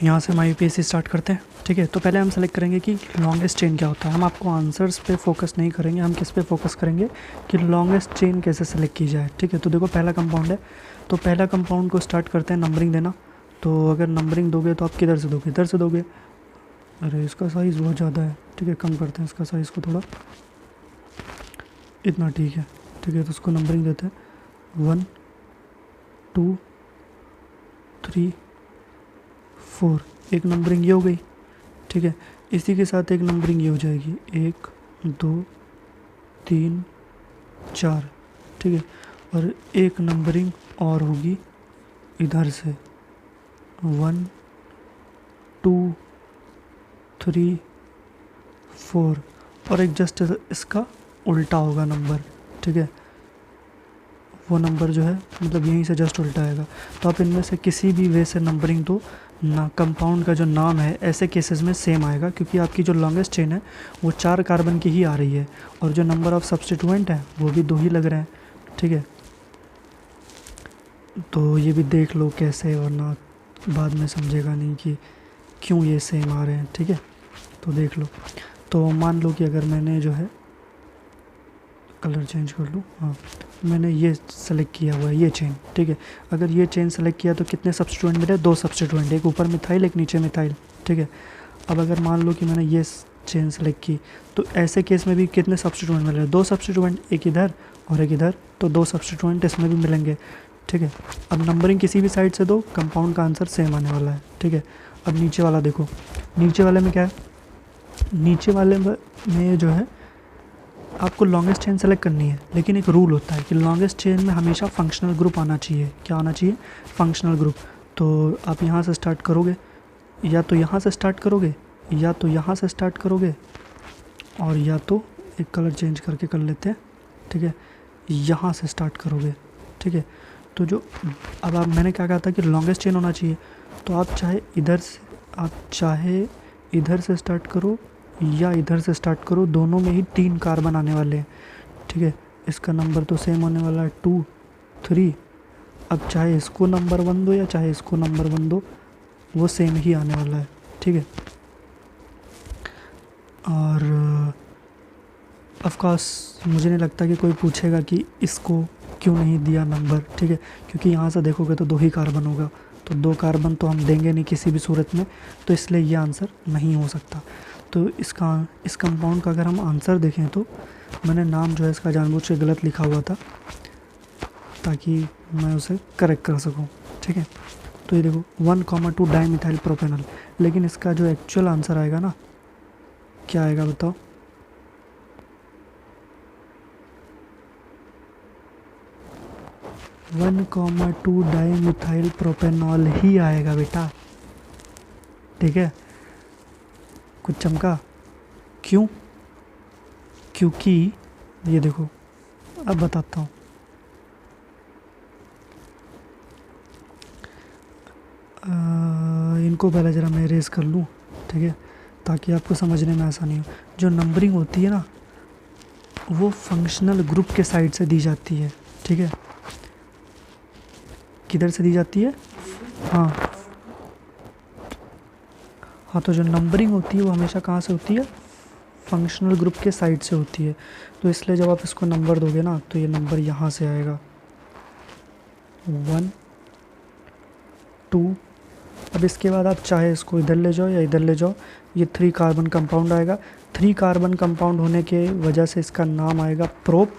यहाँ से हम IUPAC स्टार्ट करते हैं। ठीक है, तो पहले हम सेलेक्ट करेंगे कि लॉन्गेस्ट चेन क्या होता है। हम आपको आंसर्स पे फोकस नहीं करेंगे, हम किस पे फोकस करेंगे कि लॉन्गेस्ट चेन कैसे सेलेक्ट की जाए। ठीक है, तो देखो पहला कंपाउंड है, तो पहला कंपाउंड को स्टार्ट करते हैं नंबरिंग देना। तो अगर नंबरिंग दोगे तो आप किधर से दोगे, इधर से दोगे। अरे इसका साइज़ बहुत ज़्यादा है, ठीक है कम करते हैं इसका साइज़ को थोड़ा, इतना ठीक है। ठीक है, तो उसको नंबरिंग देते हैं 1 2 3 4, एक नंबरिंग ये हो गई। ठीक है, इसी के साथ एक नंबरिंग ये हो जाएगी 1 2 3 4। ठीक है, और एक नंबरिंग और होगी इधर से 1 2 3 4, और एक जस्ट इसका उल्टा होगा नंबर। ठीक है, वो नंबर जो है मतलब यहीं से जस्ट उल्टा आएगा। तो आप इनमें से किसी भी वे से नंबरिंग दो ना, कंपाउंड का जो नाम है ऐसे केसेस में सेम आएगा, क्योंकि आपकी जो लॉन्गेस्ट चेन है वो 4 कार्बन की ही आ रही है, और जो नंबर ऑफ सब्स्टिट्यूएंट है वो भी 2 ही लग रहे हैं। ठीक है, तो ये भी देख लो कैसे, वरना बाद में समझेगा नहीं कि क्यों ये सेम आ रहे हैं। ठीक है, तो देख लो। तो मान लो कि अगर मैंने जो है कलर चेंज कर लूँ, हाँ मैंने ये सेलेक्ट किया हुआ है ये चेन। ठीक है, अगर ये चेन सेलेक्ट किया तो कितने सब्स्टिट्यूएंट मिले, 2 सब्स्टिट्यूएंट, एक ऊपर मिथाइल एक नीचे मिथाइल। ठीक है, अब अगर मान लो कि मैंने ये चेन सेलेक्ट की, तो ऐसे केस में भी कितने सब्स्टिट्यूएंट मिल रहे हैं, 2 सब्स्टिट्यूएंट, एक इधर और एक इधर, तो 2 सब्स्टिट्यूएंट इसमें भी मिलेंगे। ठीक है, अब नंबरिंग किसी भी साइड से दो, कंपाउंड का आंसर सेम आने वाला है। ठीक है, अब नीचे वाला देखो, नीचे वाले में क्या है, नीचे वाले में जो है आपको लॉन्गेस्ट चेन सेलेक्ट करनी है, लेकिन एक रूल होता है कि लॉन्गेस्ट चेन में हमेशा फंक्शनल ग्रुप आना चाहिए। क्या आना चाहिए, फंक्शनल ग्रुप। तो आप यहाँ से स्टार्ट करोगे, या तो यहाँ से स्टार्ट करोगे, या तो यहाँ से स्टार्ट करोगे, और या तो एक कलर चेंज करके कर लेते हैं। ठीक है, यहाँ से स्टार्ट करोगे। ठीक है, तो जो अब आप मैंने क्या कहा था कि लॉन्गेस्ट चेन होना चाहिए, तो आप चाहे इधर से स्टार्ट करो या इधर से स्टार्ट करो, दोनों में ही 3 कार्बन आने वाले हैं। ठीक है, इसका नंबर तो सेम होने वाला है 2 3। अब चाहे इसको नंबर 1 दो या चाहे इसको नंबर 1 दो, वो सेम ही आने वाला है। ठीक है, और ऑफ कोर्स मुझे नहीं लगता कि कोई पूछेगा कि इसको क्यों नहीं दिया नंबर। ठीक है, क्योंकि यहाँ से देखोगे तो 2 ही कार्बन होगा, तो 2 कार्बन तो हम देंगे नहीं किसी भी सूरत में, तो इसलिए ये आंसर नहीं हो सकता। तो इस कंपाउंड का अगर हम आंसर देखें तो मैंने नाम जो है इसका जानबूझ के गलत लिखा हुआ था ताकि मैं उसे करेक्ट कर सकूं। ठीक है, तो ये देखो 1,2 डाइमिथाइल प्रोपेनॉल, लेकिन इसका जो एक्चुअल आंसर आएगा ना, क्या आएगा बताओ, वन कॉमा 2 डाइमिथाइल प्रोपेनॉल ही आएगा बेटा। ठीक है, कुछ चमका, क्यों, क्योंकि ये देखो अब बताता हूँ। इनको पहले ज़रा मैं इरेज कर लूँ। ठीक है, ताकि आपको समझने में आसानी हो। जो नंबरिंग होती है ना, वो फंक्शनल ग्रुप के साइड से दी जाती है। ठीक है, किधर से दी जाती है, हाँ तो जो नंबरिंग होती है वो हमेशा कहाँ से होती है, फंक्शनल ग्रुप के साइड से होती है। तो इसलिए जब आप इसको नंबर दोगे ना, तो ये नंबर यहाँ से आएगा 1 2। अब इसके बाद आप चाहे इसको इधर ले जाओ या इधर ले जाओ, ये 3 कार्बन कंपाउंड आएगा। 3 कार्बन कंपाउंड होने के वजह से इसका नाम आएगा प्रोप,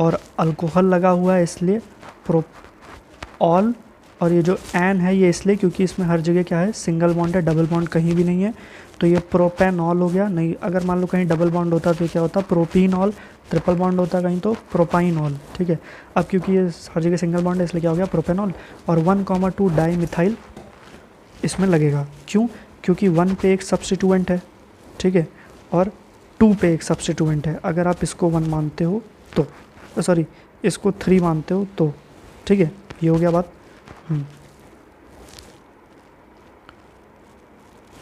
और अल्कोहल लगा हुआ है इसलिए प्रोपॉल, और ये जो एन है ये इसलिए क्योंकि इसमें हर जगह क्या है, सिंगल बॉन्ड है, डबल बॉन्ड कहीं भी नहीं है, तो ये प्रोपेनॉल हो गया। नहीं, अगर मान लो कहीं डबल बॉन्ड होता तो क्या होता, प्रोपीनॉल, ट्रिपल बॉन्ड होता कहीं तो प्रोपाइनॉल। ठीक है, अब क्योंकि ये हर जगह सिंगल बॉन्ड है इसलिए क्या हो गया, प्रोपेनॉल। और 1,2 डाइमिथाइल इसमें लगेगा, क्यों, क्योंकि 1 पे एक सब्स्टिट्यूएंट है। ठीक है, और 2 पे एक सब्स्टिट्यूएंट है। अगर आप इसको 1 मानते हो तो, सॉरी इसको 3 मानते हो तो। ठीक है, ये हो गया बात।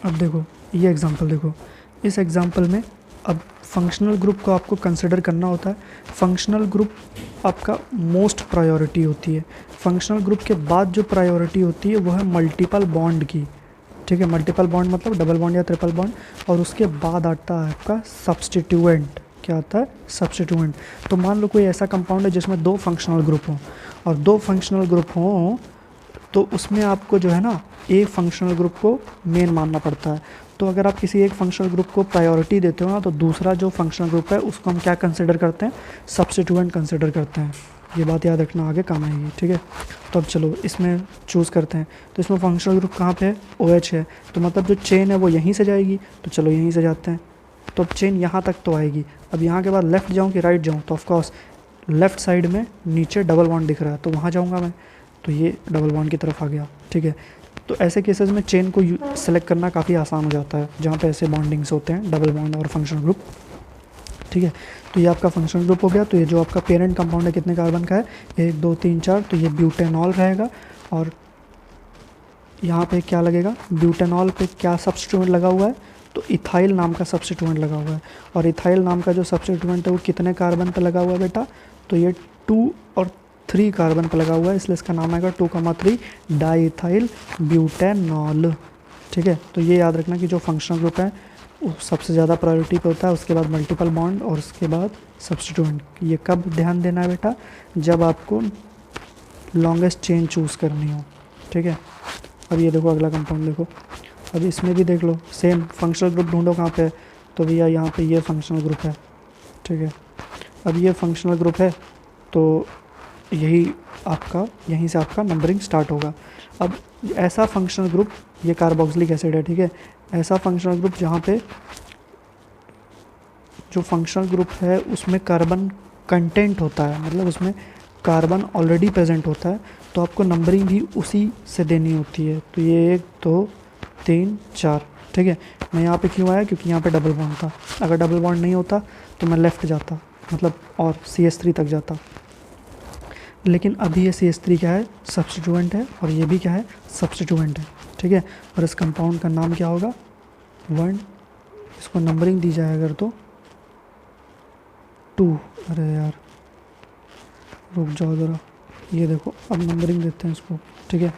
अब देखो ये एग्जांपल देखो, इस एग्जांपल में अब फंक्शनल ग्रुप को आपको कंसिडर करना होता है। फंक्शनल ग्रुप आपका मोस्ट प्रायोरिटी होती है। फंक्शनल ग्रुप के बाद जो प्रायोरिटी होती है वो है मल्टीपल बॉन्ड की। ठीक है। मल्टीपल बॉन्ड मतलब डबल बॉन्ड या ट्रिपल बॉन्ड, और उसके बाद आता है आपका सब्स्टिट्यूएंट। क्या आता है? सब्स्टिट्यूएंट। तो मान लो कोई ऐसा कंपाउंड है जिसमें 2 फंक्शनल ग्रुप हों, और 2 फंक्शनल ग्रुप हों तो उसमें आपको जो है ना एक फंक्शनल ग्रुप को मेन मानना पड़ता है। तो अगर आप किसी एक फंक्शनल ग्रुप को प्रायोरिटी देते हो ना, तो दूसरा जो फंक्शनल ग्रुप है उसको हम क्या कंसिडर करते हैं? सब्स्टिट्यूएंट कंसिडर करते हैं। ये बात याद रखना, आगे काम आएगी, ठीक है। तो अब चलो इसमें चूज़ करते हैं। तो इसमें फंक्शनल ग्रुप कहाँ पे है? OH है, तो मतलब जो चेन है वो यहीं से जाएगी, तो चलो यहीं से जाते हैं। तो अब चेन यहाँ तक तो आएगी। अब यहाँ के बाद लेफ़्ट जाऊँ कि राइट जाऊँ? तो ऑफकोर्स लेफ़्ट साइड में नीचे डबल बॉन्ड दिख रहा है, तो वहाँ जाऊँगा मैं, तो ये डबल बॉन्ड की तरफ आ गया, ठीक है। तो ऐसे केसेस में चेन को सेलेक्ट करना काफ़ी आसान हो जाता है, जहाँ पे ऐसे बॉन्डिंग्स होते हैं, डबल बॉन्ड और फंक्शनल ग्रुप, ठीक है। तो ये आपका फंक्शनल ग्रुप हो गया। तो ये जो आपका पेरेंट कंपाउंड है कितने कार्बन का है? 1 2 3 4, तो ये ब्यूटेनॉल रहेगा। और यहाँ पे क्या लगेगा? ब्यूटेनॉल पे क्या सब्स्टिट्यूएंट लगा हुआ है? तो इथाइल नाम का सब्स्टिट्यूएंट लगा हुआ है। और इथाइल नाम का जो सब्स्टिट्यूएंट है वो कितने कार्बन पे लगा हुआ है बेटा? तो ये 2 और 3 कार्बन पे लगा हुआ है, इसलिए इसका नाम आएगा 2,3 डाईइथाइल ब्यूटेनॉल, ठीक है। तो ये याद रखना कि जो फंक्शनल ग्रुप है वो सबसे ज़्यादा प्रायोरिटी पे होता है, उसके बाद मल्टीपल बॉन्ड और उसके बाद सब्स्टिट्यूएंट। ये कब ध्यान देना है बेटा? जब आपको लॉन्गेस्ट चेन चूज़ करनी हो, ठीक है। अब ये देखो अगला कंपाउंड देखो, अब इसमें भी देख लो सेम फंक्शनल ग्रुप ढूंढो कहाँ पे है? तो भैया यहाँ पे ये फंक्शनल ग्रुप है, ठीक है। अब ये फंक्शनल ग्रुप है तो यही आपका, यहीं से आपका नंबरिंग स्टार्ट होगा। अब ऐसा फंक्शनल ग्रुप, ये कार्बोक्सिलिक एसिड है, ठीक है। ऐसा फंक्शनल ग्रुप जहाँ पे जो फंक्शनल ग्रुप है उसमें कार्बन कंटेंट होता है, मतलब उसमें कार्बन ऑलरेडी प्रेजेंट होता है, तो आपको नंबरिंग भी उसी से देनी होती है। तो ये 1 2 3 4, ठीक है। मैं यहाँ पे क्यों आया? क्योंकि यहाँ पे डबल बॉन्ड था। अगर डबल बॉन्ड नहीं होता तो मैं लेफ़्ट जाता, मतलब और CH3 तक जाता। लेकिन अभी ये CH3 क्या है? सब्स्टिट्यूएंट है, और ये भी क्या है? सब्स्टिट्यूएंट है, ठीक है। और इस कंपाउंड का नाम क्या होगा? 1, इसको नंबरिंग दी जाए अगर तो 2, अरे यार रुक जाओ ज़रा, ये देखो अब नंबरिंग देते हैं इसको, ठीक है।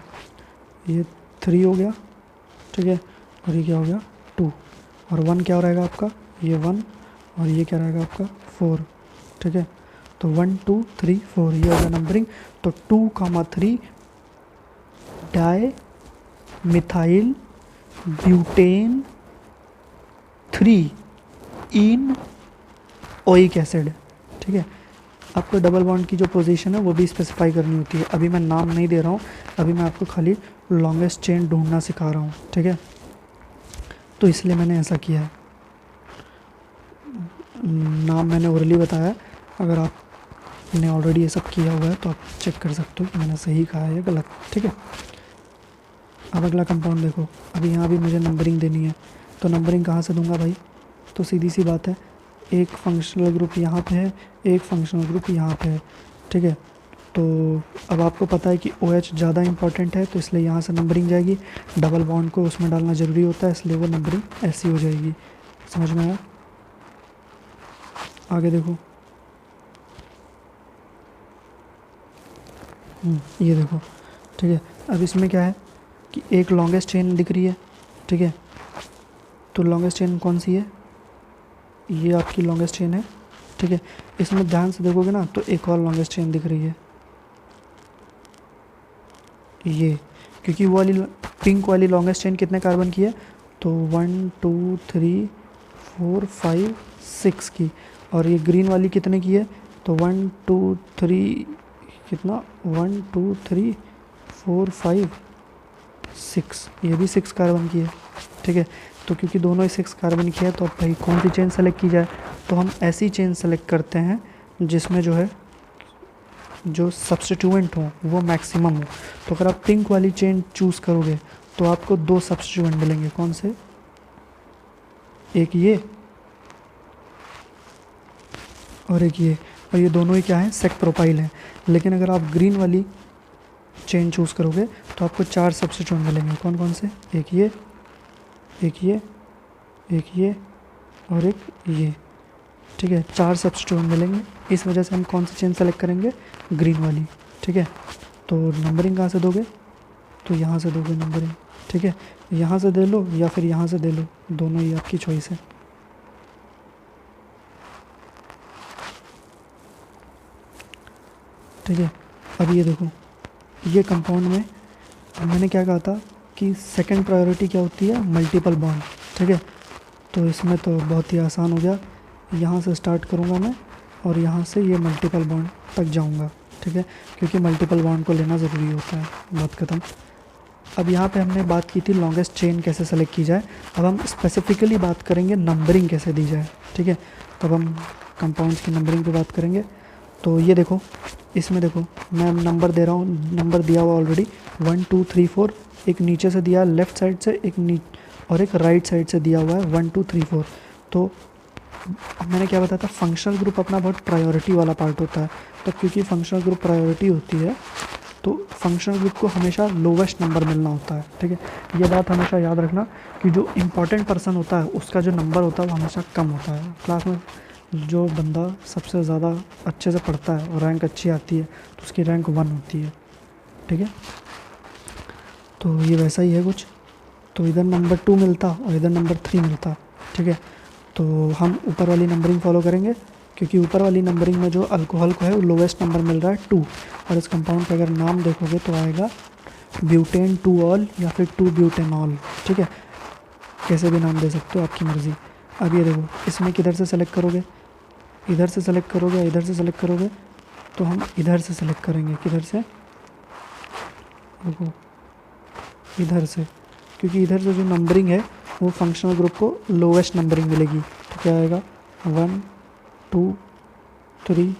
ये 3 हो गया, ठीक है, और ये क्या हो गया? 2, और 1 क्या रहेगा आपका? ये 1, और ये क्या रहेगा आपका? 4, ठीक है। तो 1 2 3 4 ये हो गया नंबरिंग। तो 2,3 डाई मिथाइल ब्यूटेन 3 इन ओइक एसिड, ठीक है। आपको डबल बॉन्ड की जो पोजीशन है वो भी स्पेसिफाई करनी होती है। अभी मैं नाम नहीं दे रहा हूँ, अभी मैं आपको खाली लॉन्गेस्ट चेन ढूंढना सिखा रहा हूँ, ठीक है। तो इसलिए मैंने ऐसा किया है, नाम मैंने ओरली बताया। अगर आपने ऑलरेडी ये सब किया हुआ है तो आप चेक कर सकते हो कि मैंने सही कहा है या गलत, ठीक है। अब अगला कंपाउंड देखो, अभी यहाँ भी मुझे नंबरिंग देनी है, तो नंबरिंग कहाँ से दूंगा भाई? तो सीधी सी बात है, एक फंक्शनल ग्रुप यहाँ पे है, एक फंक्शनल ग्रुप यहाँ पे है, ठीक है। तो अब आपको पता है कि OH ज़्यादा इंपॉर्टेंट है, तो इसलिए यहाँ से नंबरिंग जाएगी। डबल बॉन्ड को उसमें डालना ज़रूरी होता है, इसलिए वो नंबरिंग ऐसी हो जाएगी। समझ में आया? आगे देखो, ये देखो, ठीक है। अब इसमें क्या है कि एक लॉन्गेस्ट चेन दिख रही है, ठीक है। तो लॉन्गेस्ट चेन कौन सी है? ये आपकी लॉन्गेस्ट चेन है, ठीक है। इसमें ध्यान से देखोगे ना तो एक और लॉन्गेस्ट चेन दिख रही है, ये, क्योंकि वो वाली पिंक वाली लॉन्गेस्ट चेन कितने कार्बन की है? तो 1 2 3 4 5 6 की। और ये ग्रीन वाली कितने की है? तो 1 2 3 कितना, 1 2 3 4 5 6, ये भी 6 कार्बन की है, ठीक है। तो क्योंकि दोनों ही 6 कार्बन की है, तो अब भाई कौन सी चेन सेलेक्ट की जाए? तो हम ऐसी चेन सेलेक्ट करते हैं जिसमें जो है जो सब्स्टिट्यूएंट हो वो मैक्सिमम हो। तो अगर आप पिंक वाली चेन चूज़ करोगे तो आपको 2 सब्स्टिट्यूएंट मिलेंगे। कौन से? एक ये और एक ये, और ये दोनों ही क्या है? सेक प्रोपाइल है। लेकिन अगर आप ग्रीन वाली चेन चूज़ करोगे तो आपको 4 सब्स्टिट्यूएंट मिलेंगे। कौन कौन से? एक ये, एक ये, एक ये और एक ये, ठीक है। 4 सब्स्टिट्यूएंट मिलेंगे। इस वजह से हम कौन सी चेन सेलेक्ट करेंगे? ग्रीन वाली, ठीक है। तो नंबरिंग कहाँ से दोगे? तो यहाँ से दोगे नंबरिंग, ठीक है, यहाँ से दे लो या फिर यहाँ से दे लो, दोनों ही आपकी चॉइस है। ठीक है, अब ये देखो, ये कंपाउंड में मैंने क्या कहा था कि सेकंड प्रायोरिटी क्या होती है, मल्टीपल बॉन्ड। ठीक है, तो इसमें तो बहुत ही आसान हो गया, यहाँ से स्टार्ट करूँगा मैं और यहाँ से ये मल्टीपल बॉन्ड तक जाऊँगा। ठीक है, क्योंकि मल्टीपल बॉन्ड को लेना ज़रूरी होता है। बात ख़त्म। अब यहाँ पे हमने बात की थी लॉन्गेस्ट चेन कैसे सेलेक्ट की जाए, अब हम स्पेसिफिकली बात करेंगे नंबरिंग कैसे दी जाए। ठीक है, तब हम कंपाउंड्स की नंबरिंग पे बात करेंगे। तो ये देखो, इसमें देखो मैं नंबर दे रहा हूँ, नंबर दिया हुआ ऑलरेडी 1 2 3 4, एक नीचे से दिया है लेफ़्ट साइड से, एक और एक राइट साइड से दिया हुआ है 1 2 3 4। तो मैंने क्या बताया था, फंक्शनल ग्रुप अपना बहुत प्रायोरिटी वाला पार्ट होता है। तो क्योंकि फंक्शनल ग्रुप प्रायोरिटी होती है तो फंक्शनल ग्रुप को हमेशा लोवेस्ट नंबर मिलना होता है। ठीक है, ये बात हमेशा याद रखना कि जो इम्पोर्टेंट पर्सन होता है उसका जो नंबर होता है वो हमेशा कम होता है। क्लास में जो बंदा सबसे ज़्यादा अच्छे से पढ़ता है और रैंक अच्छी आती है तो उसकी रैंक 1 होती है। ठीक है, तो ये वैसा ही है कुछ। तो इधर नंबर 2 मिलता और इधर नंबर 3 मिलता। ठीक है, तो हम ऊपर वाली नंबरिंग फॉलो करेंगे क्योंकि ऊपर वाली नंबरिंग में जो अल्कोहल को है वो लोवेस्ट नंबर मिल रहा है 2, और इस कंपाउंड का अगर नाम देखोगे तो आएगा ब्यूटेन 2 ऑल या फिर 2 ब्यूटेनॉल। ठीक है, कैसे भी नाम दे सकते हो, आपकी मर्ज़ी। अब ये देखो, इसमें किधर से सेलेक्ट करोगे, इधर से सेलेक्ट करोगे, इधर से सेलेक्ट करोगे, तो हम इधर से सेलेक्ट करेंगे। किधर से, देखो इधर से, क्योंकि इधर से जो नंबरिंग है वो फंक्शनल ग्रुप को लोवेस्ट नंबरिंग मिलेगी। तो क्या आएगा 1 2 3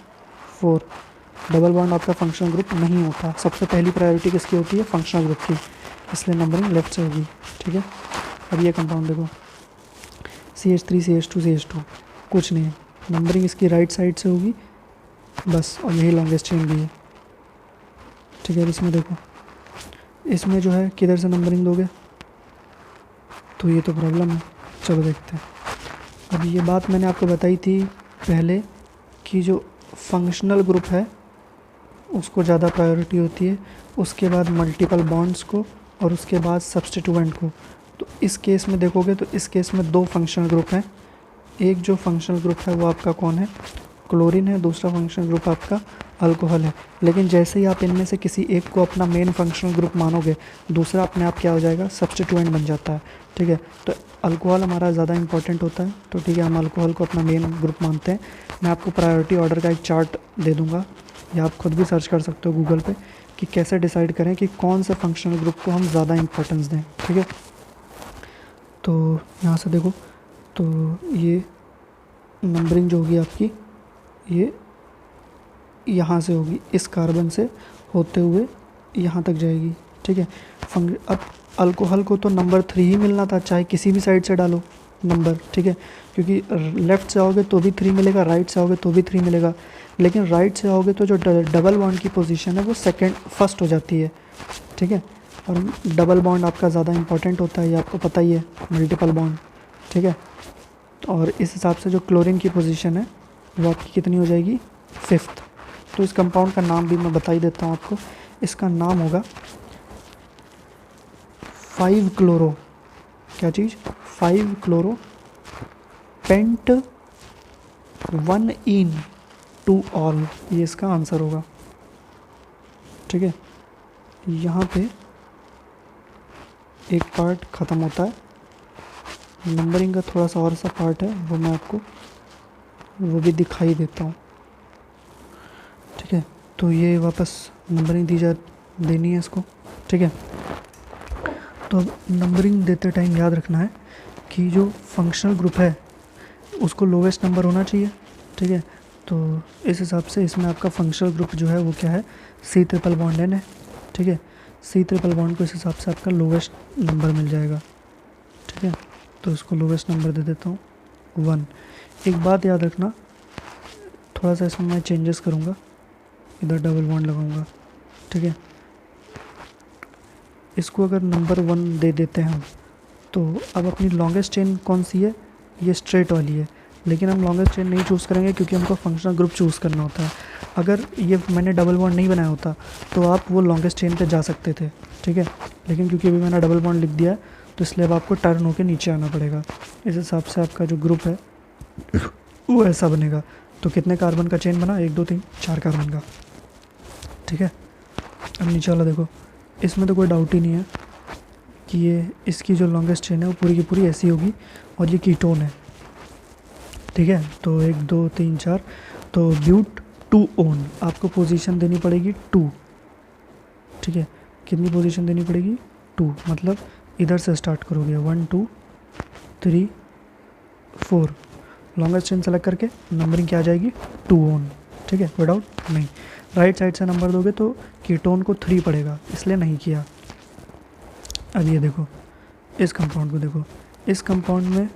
4। डबल बॉन्ड आपका फंक्शनल ग्रुप नहीं होता। सबसे पहली प्रायोरिटी किसकी होती है, फंक्शनल ग्रुप की, इसलिए नंबरिंग लेफ्ट से होगी। ठीक है, अब ये कंपाउंड देखो CH3 CH2 CH2, कुछ नहीं है, नंबरिंग इसकी राइट साइड से होगी बस, और यही लॉन्गेस्ट चेन भी है। ठीक है, अब इसमें देखो, इसमें जो है किधर से नंबरिंग दोगे, तो ये तो प्रॉब्लम है। चलो देखते हैं। अब ये बात मैंने आपको बताई थी पहले कि जो फंक्शनल ग्रुप है उसको ज़्यादा प्रायोरिटी होती है, उसके बाद मल्टीपल बॉन्ड्स को, और उसके बाद सब्स्टिट्यूएंट को। तो इस केस में देखोगे तो इस केस में 2 फंक्शनल ग्रुप हैं। एक जो फंक्शनल ग्रुप है वो आपका कौन है, क्लोरीन है, दूसरा फंक्शनल ग्रुप आपका अल्कोहल है। लेकिन जैसे ही आप इनमें से किसी एक को अपना मेन फंक्शनल ग्रुप मानोगे, दूसरा अपने आप क्या हो जाएगा, सब्स्टिट्यूएंट बन जाता है। ठीक है, तो अल्कोहल हमारा ज़्यादा इंपॉर्टेंट होता है, तो ठीक है हम अल्कोहल को अपना मेन ग्रुप मानते हैं। मैं आपको प्रायोरिटी ऑर्डर का एक चार्ट दे दूँगा, या आप खुद भी सर्च कर सकते हो गूगल पे कि कैसे डिसाइड करें कि कौन से फंक्शनल ग्रुप को हम ज़्यादा इंपॉर्टेंस दें। ठीक है, तो यहाँ से देखो, तो ये नंबरिंग जो होगी आपकी, ये यहाँ से होगी, इस कार्बन से होते हुए यहाँ तक जाएगी। ठीक है, अब अल्कोहल को तो नंबर 3 ही मिलना था, चाहे किसी भी साइड से डालो नंबर। ठीक है, क्योंकि लेफ़्ट से आओगे तो भी 3 मिलेगा, राइट से आओगे तो भी 3 मिलेगा, लेकिन राइट से आओगे तो जो डबल बॉन्ड की पोजीशन है वो फर्स्ट हो जाती है। ठीक है, और डबल बॉन्ड आपका ज़्यादा इंपॉर्टेंट होता है, ये आपको पता ही है, मल्टीपल बॉन्ड। ठीक है, और इस हिसाब से जो क्लोरीन की पोजीशन है वो आपकी कितनी हो जाएगी, 5th। तो इस कंपाउंड का नाम भी मैं बता ही देता हूँ आपको, इसका नाम होगा 5 क्लोरो, क्या चीज़, 5 क्लोरो पेंट 1 इन 2 ऑल, ये इसका आंसर होगा। ठीक है, यहाँ पे एक पार्ट ख़त्म होता है, नंबरिंग का थोड़ा सा और सा पार्ट है, वो मैं आपको वो भी दिखाई देता हूँ। ठीक है, तो ये वापस नंबरिंग देनी है इसको। ठीक है, तो अब नंबरिंग देते टाइम याद रखना है कि जो फंक्शनल ग्रुप है उसको लोवेस्ट नंबर होना चाहिए। ठीक है, तो इस हिसाब से इसमें आपका फंक्शनल ग्रुप जो है वो क्या है, C ट्रिपल बॉन्ड N है। ठीक है, C ट्रिपल बॉन्ड को इस हिसाब से आपका लोवेस्ट नंबर मिल जाएगा। ठीक है, तो इसको लोवेस्ट नंबर दे देता हूँ 1। एक बात याद रखना, थोड़ा सा इसमें मैं चेंजेस करूँगा, इधर डबल बॉन्ड लगाऊंगा। ठीक है, इसको अगर नंबर 1 दे देते हैं हम, तो अब अपनी लॉन्गेस्ट चेन कौन सी है, ये स्ट्रेट वाली है, लेकिन हम लॉन्गेस्ट चेन नहीं चूज़ करेंगे क्योंकि हमको फंक्शनल ग्रुप चूज़ करना होता है। अगर ये मैंने डबल बॉन्ड नहीं बनाया होता तो आप वो लॉन्गेस्ट चेन पे जा सकते थे। ठीक है। लेकिन क्योंकि अभी मैंने डबल बॉन्ड लिख दिया है तो इसलिए अब आपको टर्न होकर नीचे आना पड़ेगा। इस हिसाब से आपका जो ग्रुप है वो ऐसा बनेगा। तो कितने कार्बन का चेन बना, 1 2 3 4 कार्बन का, ठीक है। अब नीचे वाला देखो, इसमें तो कोई डाउट ही नहीं है कि ये इसकी जो लॉन्गेस्ट चेन है वो पूरी की पूरी ऐसी होगी और ये कीटोन है, ठीक है। तो 1 2 3 4, तो ब्यूट 2 ओन आपको पोजीशन देनी पड़ेगी 2, ठीक है। कितनी पोजीशन देनी पड़ेगी, 2, मतलब इधर से स्टार्ट करोगे 1 2 3 4, लॉन्गेस्ट चेन सेलेक्ट करके नंबरिंग क्या आ जाएगी 2 ओन, ठीक है। कोई डाउट नहीं। राइट साइड से नंबर दोगे तो कीटोन को 3 पड़ेगा, इसलिए नहीं किया। अब ये देखो, इस कंपाउंड को देखो, इस कंपाउंड में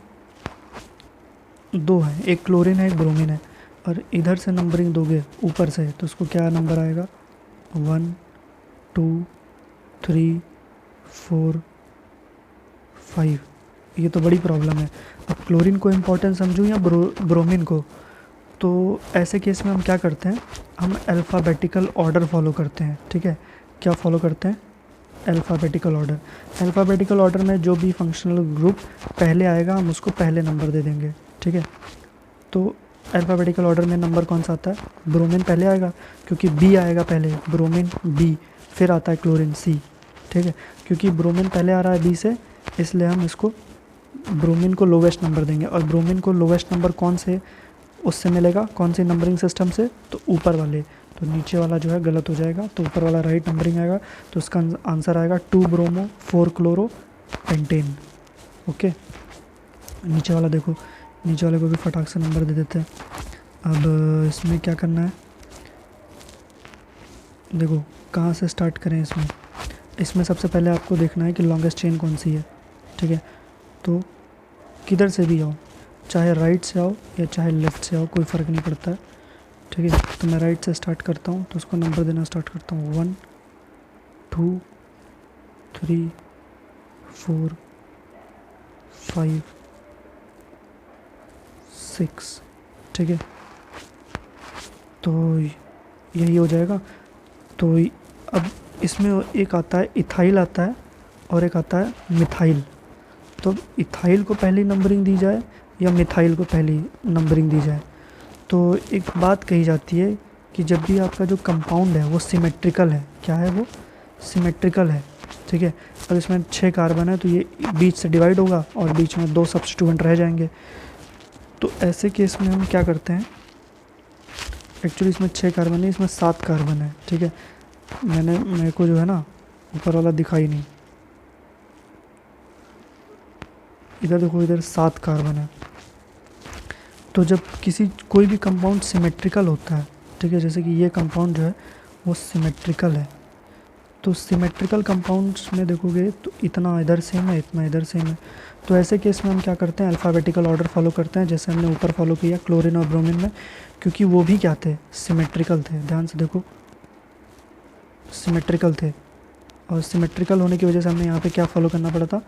2 है, एक क्लोरीन है एक ब्रोमीन है, और इधर से नंबरिंग दोगे ऊपर से तो उसको क्या नंबर आएगा 1 2 3 4 5। ये तो बड़ी प्रॉब्लम है। अब क्लोरीन को इम्पोर्टेंट समझूं या ब्रोमीन को, तो ऐसे केस में हम क्या करते हैं, हम अल्फ़ाबेटिकल ऑर्डर फॉलो करते हैं, ठीक है। क्या फॉलो करते हैं, अल्फ़ाबेटिकल ऑर्डर। अल्फ़ाबेटिकल ऑर्डर में जो भी फंक्शनल ग्रुप पहले आएगा हम उसको पहले नंबर दे देंगे, ठीक है। तो अल्फ़ाबेटिकल ऑर्डर में नंबर कौन सा आता है, ब्रोमीन पहले आएगा क्योंकि बी आएगा पहले, ब्रोमीन बी, फिर आता है क्लोरीन सी, ठीक है। क्योंकि ब्रोमीन पहले आ रहा है बी से, इसलिए हम इसको ब्रोमीन को लोवेस्ट नंबर देंगे। और ब्रोमीन को लोवेस्ट नंबर कौन से उससे मिलेगा, कौन सी नंबरिंग सिस्टम से, तो ऊपर वाले। तो नीचे वाला जो है गलत हो जाएगा, तो ऊपर वाला राइट नंबरिंग आएगा। तो उसका आंसर आएगा 2 ब्रोमो 4 क्लोरो पेंटेन, ओके। नीचे वाला देखो, नीचे वाले को भी फटाक से नंबर दे देते हैं। अब इसमें क्या करना है, देखो कहाँ से स्टार्ट करें। इसमें सबसे पहले आपको देखना है कि लॉन्गेस्ट चेन कौन सी है, ठीक है। तो किधर से भी आओ, चाहे राइट से आओ या चाहे लेफ़्ट से आओ, कोई फ़र्क नहीं पड़ता है, ठीक है। तो मैं राइट से स्टार्ट करता हूँ, तो उसको नंबर देना स्टार्ट करता हूँ 1 2 3 4 5 6, ठीक है। तो यही हो जाएगा। तो अब इसमें एक आता है इथाइल आता है और एक आता है मिथाइल। तो इथाइल को पहली नंबरिंग दी जाए या मिथाइल को पहली नंबरिंग दी जाए। तो एक बात कही जाती है कि जब भी आपका जो कंपाउंड है वो सिमेट्रिकल है, क्या है वो, सिमेट्रिकल है, ठीक है। अब इसमें 6 कार्बन है तो ये बीच से डिवाइड होगा और बीच में 2 सब्स्टिट्यूएंट रह जाएंगे। तो ऐसे केस में हम क्या करते हैं, एक्चुअली इसमें 6 कार्बन है, इसमें 7 कार्बन है, ठीक है। मेरे को जो है ना ऊपर वाला दिखाई नहीं, इधर देखो, इधर 7 कार्बन है। तो जब कोई भी कंपाउंड सिमेट्रिकल होता है, ठीक है, जैसे कि ये कंपाउंड जो है वो सिमेट्रिकल है, तो सिमेट्रिकल कंपाउंड्स में देखोगे तो इतना इधर सेम है, इतना इधर सेम है। तो ऐसे केस में हम क्या करते हैं, अल्फ़ाबेटिकल ऑर्डर फॉलो करते हैं, जैसे हमने ऊपर फॉलो किया क्लोरीन और ब्रोमीन में, क्योंकि वो भी क्या थे, सिमेट्रिकल थे। ध्यान से देखो, सिमेट्रिकल थे, और सिमेट्रिकल होने की वजह से हमने यहाँ पे क्या फॉलो करना पड़ा था,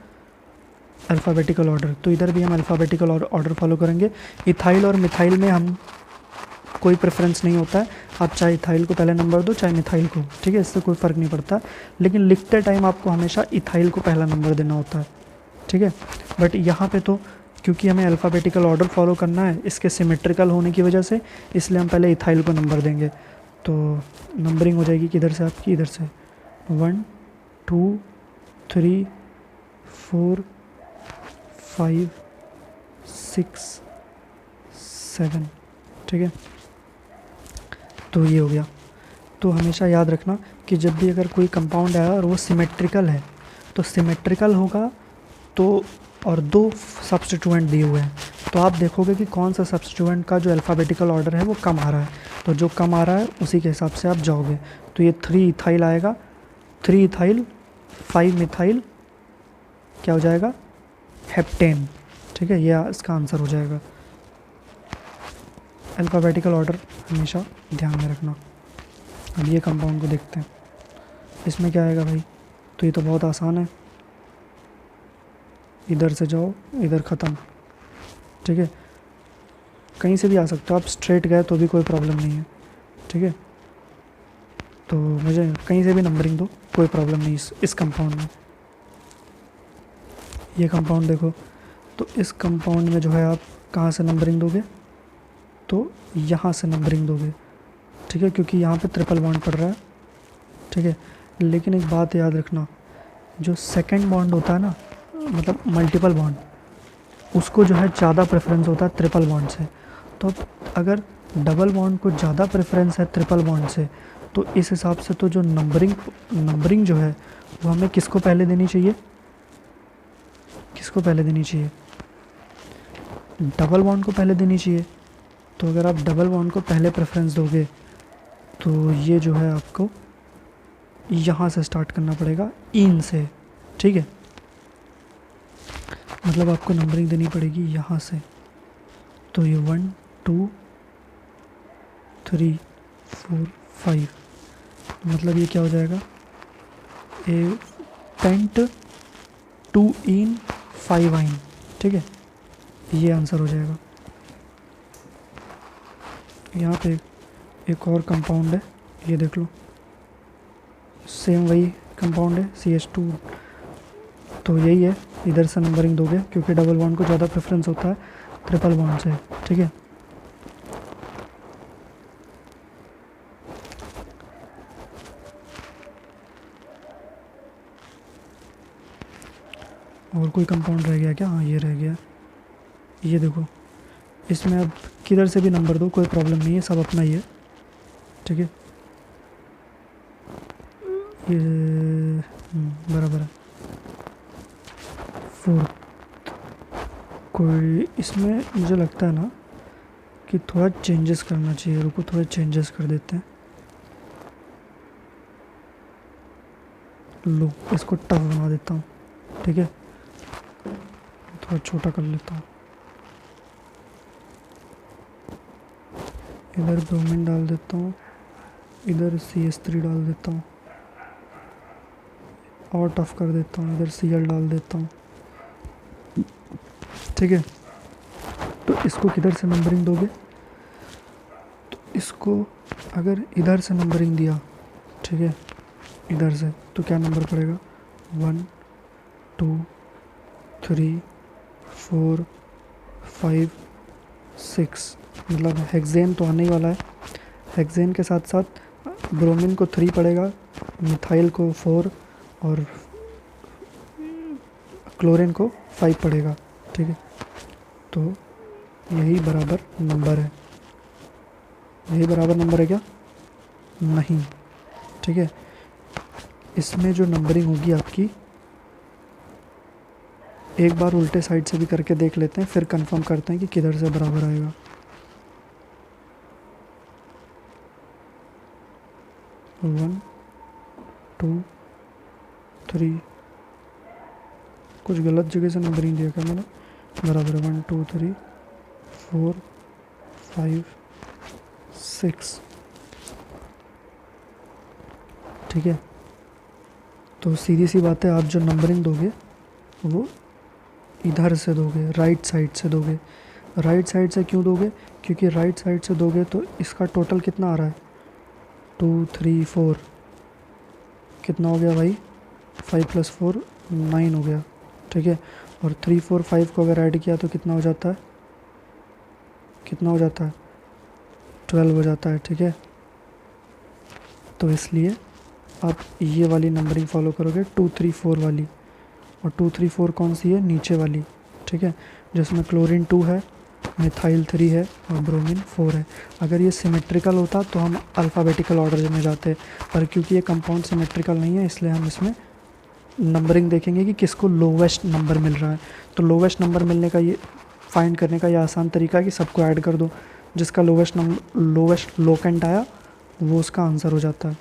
अल्फ़ाबेटिकल ऑर्डर। तो इधर भी हम अल्फ़ाबेटिकल ऑर्डर फॉलो करेंगे। इथाइल और मिथाइल में हम कोई प्रेफरेंस नहीं होता है, आप चाहे इथाइल को पहले नंबर दो चाहे मिथाइल को, ठीक है, इससे कोई फ़र्क नहीं पड़ता। लेकिन लिखते टाइम आपको हमेशा इथाइल को पहला नंबर देना होता है, ठीक है। बट यहाँ पे तो क्योंकि हमें अल्फ़ाबेटिकल ऑर्डर फॉलो करना है इसके सिमेट्रिकल होने की वजह से, इसलिए हम पहले इथाइल को नंबर देंगे। तो नंबरिंग हो जाएगी किधर से आपकी, इधर से 1 2 3 4 5 6 7, ठीक है। तो ये हो गया। तो हमेशा याद रखना कि जब भी अगर कोई कंपाउंड आया और वो सिमेट्रिकल है तो सिमेट्रिकल होगा, तो और 2 सब्स्टिट्यूएंट दिए हुए हैं, तो आप देखोगे कि कौन सा सब्स्टिट्यूएंट का जो अल्फ़ाबेटिकल ऑर्डर है वो कम आ रहा है, तो जो कम आ रहा है उसी के हिसाब से आप जाओगे। तो ये 3 इथाइल आएगा, 3 इथाइल 5 मिथाइल, क्या हो जाएगा, हेप्टेन, ठीक है। यह इसका आंसर हो जाएगा। अल्फ़ाबेटिकल ऑर्डर हमेशा ध्यान में रखना। अब ये कंपाउंड को देखते हैं, इसमें क्या आएगा भाई, तो ये तो बहुत आसान है, इधर से जाओ इधर ख़त्म, ठीक है। कहीं से भी आ सकते हो आप, स्ट्रेट गए तो भी कोई प्रॉब्लम नहीं है, ठीक है। तो मुझे कहीं से भी नंबरिंग दो, कोई प्रॉब्लम नहीं इस कंपाउंड में। ये कंपाउंड देखो, तो इस कंपाउंड में जो है आप कहाँ से नंबरिंग दोगे, तो यहाँ से नंबरिंग दोगे, ठीक है, क्योंकि यहाँ पे ट्रिपल बॉन्ड पड़ रहा है, ठीक है। लेकिन एक बात याद रखना, जो सेकंड बॉन्ड होता है ना, मतलब मल्टीपल बॉन्ड, उसको जो है ज़्यादा प्रेफरेंस होता है ट्रिपल बॉन्ड से। तो अगर डबल बॉन्ड को ज़्यादा प्रेफरेंस है ट्रिपल बॉन्ड से, तो इस हिसाब से तो जो नंबरिंग जो है वो हमें किसको पहले देनी चाहिए, किसको पहले देनी चाहिए, डबल बॉन्ड को पहले देनी चाहिए। तो अगर आप डबल बॉन्ड को पहले प्रेफरेंस दोगे तो ये जो है आपको यहाँ से स्टार्ट करना पड़ेगा, इन से, ठीक है। मतलब आपको नंबरिंग देनी पड़ेगी यहाँ से। तो ये 1 2 3 4 5, मतलब ये क्या हो जाएगा, ए पेंट 2 इन 5 आइन, ठीक है, ये आंसर हो जाएगा। यहाँ पे एक और कंपाउंड है, ये देख लो, सेम वही कंपाउंड है CH2। तो यही है, इधर से नंबरिंग दोगे क्योंकि डबल बॉन्ड को ज़्यादा प्रेफरेंस होता है ट्रिपल बॉन्ड से, ठीक है। और कोई कंपाउंड रह गया क्या, हाँ ये रह गया, ये देखो, इसमें अब किधर से भी नंबर दो, कोई प्रॉब्लम नहीं है, सब अपना ही है, ठीक है। ये बराबर है। 4, कोई इसमें मुझे लगता है ना कि थोड़ा चेंजेस करना चाहिए, रुको थोड़ा चेंजेस कर देते हैं। लो इसको टफ बना देता हूँ, ठीक है, थोड़ा छोटा कर लेता हूँ। इधर ब्रोमीन डाल देता हूँ, इधर CH3 डाल देता हूँ, और टफ कर देता हूँ, इधर Cl डाल देता हूँ, ठीक है। तो इसको किधर से नंबरिंग दोगे, तो इसको अगर इधर से नंबरिंग दिया, ठीक है, इधर से, तो क्या नंबर पड़ेगा, 1 2 3 4 5 6, मतलब हेक्सेन तो आने ही वाला है। हेक्सेन के साथ साथ ब्रोमीन को 3 पड़ेगा, मिथाइल को 4 और क्लोरीन को 5 पड़ेगा, ठीक है। तो यही बराबर नंबर है, यही बराबर नंबर है क्या, नहीं, ठीक है। इसमें जो नंबरिंग होगी आपकी, एक बार उल्टे साइड से भी करके देख लेते हैं, फिर कंफर्म करते हैं कि किधर से बराबर आएगा। वन 2 3, कुछ गलत जगह से नंबरिंग दिया क्या मैंने, बराबर 1 2 3 4 5 6, ठीक है। तो सीधी सी बात है, आप जो नंबरिंग दोगे वो इधर से दोगे, राइट साइड से दोगे। राइट साइड से क्यों दोगे, क्योंकि राइट साइड से दोगे तो इसका टोटल कितना आ रहा है, 2 3 4, कितना हो गया भाई, 5 + 4 9 हो गया, ठीक है। और 3 4 5 को अगर ऐड किया तो कितना हो जाता है, कितना हो जाता है, 12 हो जाता है, ठीक है। तो इसलिए आप ये वाली नंबरिंग फॉलो करोगे, 2 3 4 वाली। और 2 3 4 कौन सी है, नीचे वाली, ठीक है, जिसमें क्लोरीन 2 है, मिथाइल 3 है और ब्रोमीन 4 है। अगर ये सिमेट्रिकल होता तो हम अल्फ़ाबेटिकल ऑर्डर में जाते, पर क्योंकि ये कंपाउंड सिमेट्रिकल नहीं है, इसलिए हम इसमें नंबरिंग देखेंगे कि किसको लोवेस्ट नंबर मिल रहा है। तो लोवेस्ट नंबर मिलने का ये फाइंड करने का ये आसान तरीका है कि सबको ऐड कर दो, जिसका लोवेस्ट लोकेंट आया वो उसका आंसर हो जाता है।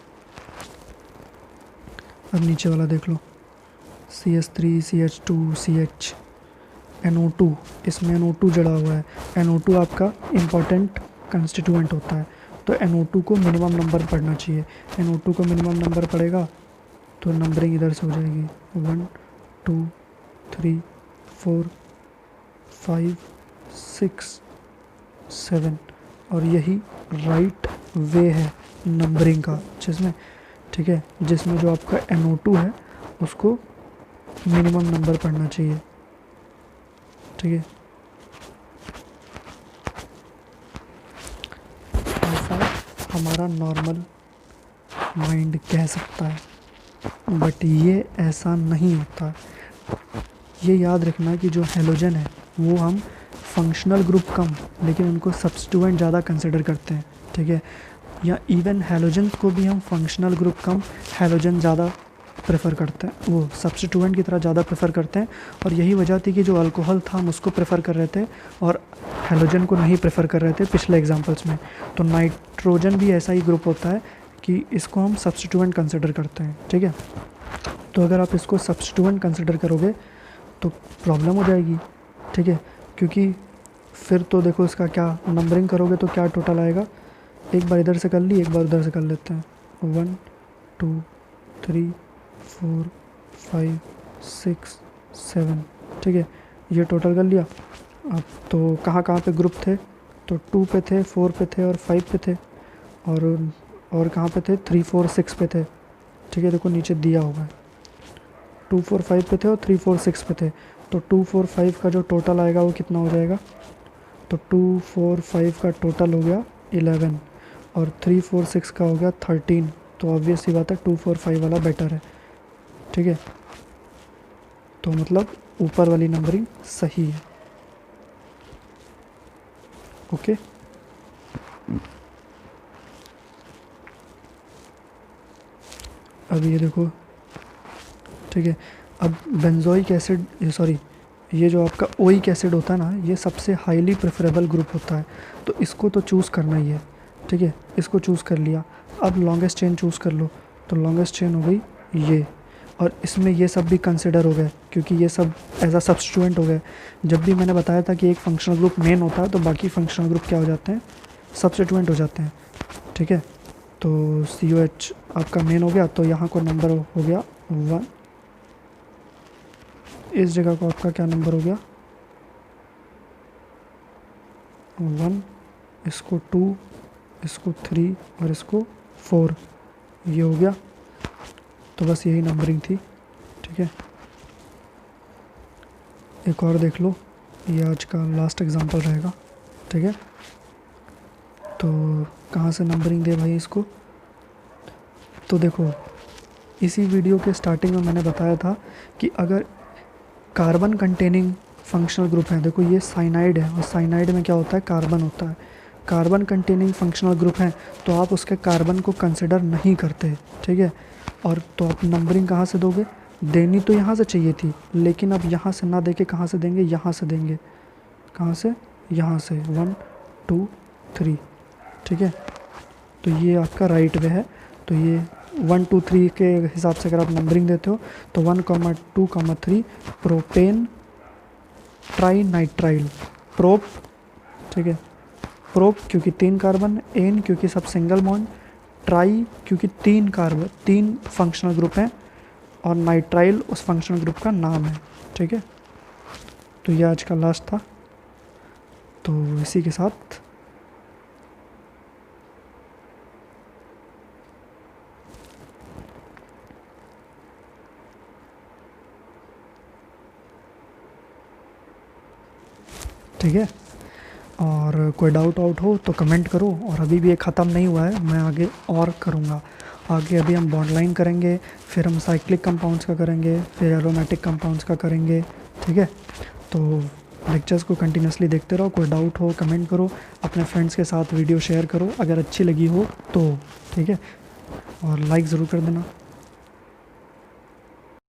अब नीचे वाला देख लो, CH3 CH2 CH NO2, इसमें NO2 जड़ा हुआ है। NO2 आपका इम्पॉर्टेंट कंस्टिट्यूएंट होता है, तो NO2 को मिनिमम नंबर पढ़ना चाहिए। NO2 को मिनिमम नंबर पड़ेगा तो नंबरिंग इधर से हो जाएगी 1 2 3 4 5 6 7, और यही राइट वे है नंबरिंग का, जिसमें ठीक है, जिसमें जो आपका NO2 है उसको मिनिमम नंबर पढ़ना चाहिए, ठीक है। ऐसा हमारा नॉर्मल माइंड कह सकता है, बट ये ऐसा नहीं होता। ये याद रखना कि जो हैलोजन है वो हम फंक्शनल ग्रुप कम लेकिन उनको सब्स्टिट्यूएंट ज़्यादा कंसिडर करते हैं, ठीक है। या इवन हैलोजन को भी हम फंक्शनल ग्रुप कम हैलोजन ज़्यादा प्रेफर करते हैं, वो सब्स्टिट्यूएंट की तरह ज़्यादा प्रेफर करते हैं। और यही वजह थी कि जो अल्कोहल था हम उसको प्रेफर कर रहे थे और हैलोजन को नहीं प्रेफर कर रहे थे पिछले एग्जांपल्स में। तो नाइट्रोजन भी ऐसा ही ग्रुप होता है कि इसको हम सब्स्टिट्यूएंट कंसिडर करते हैं, ठीक है। तो अगर आप इसको सब्स्टिट्यूएंट कंसिडर करोगे तो प्रॉब्लम हो जाएगी, ठीक है, क्योंकि फिर तो देखो इसका क्या नंबरिंग करोगे तो क्या टोटल आएगा। एक बार इधर से कर ली, एक बार उधर से कर लेते हैं। 1 2 3 4 5 6 7, ठीक है, ये टोटल कर लिया। अब तो कहाँ कहाँ पे ग्रुप थे, तो 2 पे थे, 4 पे थे और 5 पे थे, और कहाँ पे थे, 3 4 6 पे थे, ठीक है। देखो नीचे दिया होगा 2 4 5 पे थे और 3 4 6 पे थे। तो 2 4 5 का जो टोटल आएगा वो कितना हो जाएगा, तो 2 4 5 का टोटल हो गया 11 और 3 4 6 का हो गया 13। तो ऑब्वियस सी बात है 2 4 5 वाला बेटर है, ठीक है। तो मतलब ऊपर वाली नंबरिंग सही है, ओके। अब ये देखो, ठीक है। अब बेंजोइक एसिड, सॉरी, ये जो आपका ओइक एसिड होता है ना, ये सबसे हाईली प्रेफरेबल ग्रुप होता है, तो इसको तो चूज़ करना ही है, ठीक है। इसको चूज़ कर लिया, अब लॉन्गेस्ट चेन चूज़ कर लो। तो लॉन्गेस्ट चेन हो गई ये, और इसमें ये सब भी कंसिडर हो गए क्योंकि ये सब एज अ सब्स्टिट्यूएंट हो गए। जब भी मैंने बताया था कि एक फंक्शनल ग्रुप मेन होता है तो बाकी फंक्शनल ग्रुप क्या हो जाते हैं, सब्स्टिट्यूएंट हो जाते हैं, ठीक है। तो COH आपका मेन हो गया, तो यहाँ को नंबर हो गया 1, इस जगह को आपका क्या नंबर हो गया 1, इसको 2, इसको 3 और इसको 4, ये हो गया। तो बस यही नंबरिंग थी, ठीक है। एक और देख लो, ये आज का लास्ट एग्जांपल रहेगा, ठीक है। तो कहाँ से नंबरिंग दे भाई इसको, तो देखो इसी वीडियो के स्टार्टिंग में मैंने बताया था कि अगर कार्बन कंटेनिंग फंक्शनल ग्रुप है, देखो ये साइनाइड है और साइनाइड में क्या होता है, कार्बन होता है। कार्बन कंटेनिंग फंक्शनल ग्रुप है तो आप उसके कार्बन को कंसिडर नहीं करते, ठीक है। और तो आप नंबरिंग कहाँ से दोगे, देनी तो यहाँ से चाहिए थी, लेकिन अब यहाँ से ना दे के कहाँ से देंगे, यहाँ से देंगे। कहाँ से, यहाँ से 1 2 3, ठीक है। तो ये आपका राइट वे है। तो ये 1 2 3 के हिसाब से अगर आप नंबरिंग देते हो तो 1 2 3 प्रोपेन ट्राई नाइट्राइल, प्रोप, ठीक है। प्रोप क्योंकि 3 कार्बन, एन क्योंकि सब सिंगल बॉन्ड, ट्राई क्योंकि 3 कार्बन, 3 फंक्शनल ग्रुप हैं, और नाइट्राइल उस फंक्शनल ग्रुप का नाम है, ठीक है। तो ये आज का लास्ट था, तो इसी के साथ ठीक है। और कोई डाउट हो तो कमेंट करो। और अभी भी ये ख़त्म नहीं हुआ है, मैं आगे और करूँगा। आगे अभी हम बॉन्ड लाइन करेंगे, फिर हम साइक्लिक कंपाउंड्स का करेंगे, फिर एरोमेटिक कंपाउंड्स का करेंगे, ठीक है। तो लेक्चर्स को कंटिन्यूसली देखते रहो। कोई डाउट हो कमेंट करो, अपने फ्रेंड्स के साथ वीडियो शेयर करो अगर अच्छी लगी हो तो, ठीक है। और लाइक ज़रूर कर देना।